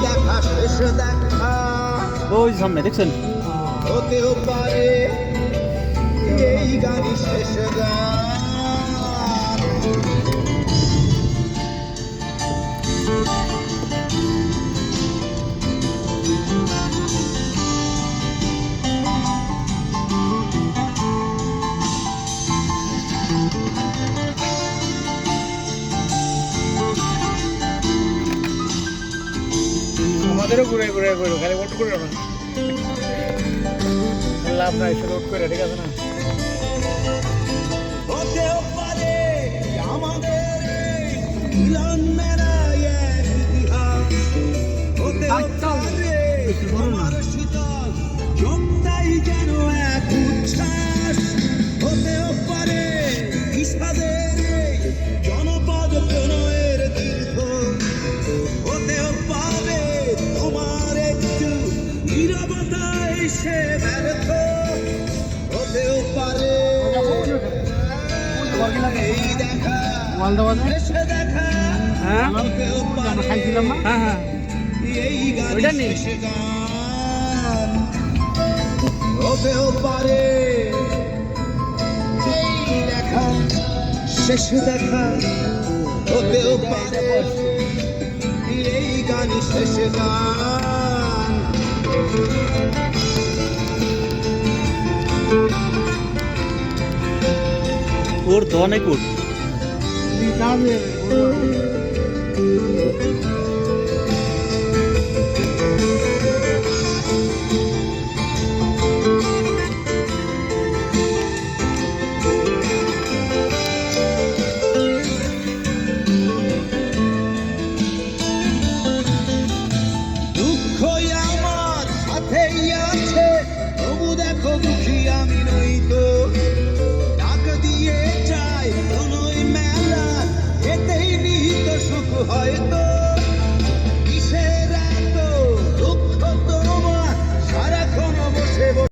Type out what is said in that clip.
দেখা শেষ দেখা ওই সামনে দেখছেন হতেও পারে এই গানই শেষ গান। আমাদেরও ঘুরে ঘুরে ঘুরে খালি ওট করে না লাভ নাই শুধু ওট করে ঠিক আছে না হতেও পারে আমাদের মিলন মেলায় এক ইতিহাস, হতেও পারে আমার শীতল চোখটাই যেন এক উচ্ছ্বাস, হতেও পারে বিষাদের জনপদ প্রণয়ের তীর্থ, হতেও পারে তোমার একটু নীরবতা এসে ব্যর্থ, হতেও পারে এই দেখা শেষে দেখা, হতেও পারে এই গান শেষ গান, হতেও পারে এই দেখা শেষ দেখা, হতেও পারে এই গান শেষ গান। ওর তো অনেক ওর দুঃখই আমার সাথেই আছে, তবু দেখো দুঃখী আমি নই তো, ডাক দিয়ে যাই কোনোই মেলা, এতেই নিহিত সুখ হয়তো।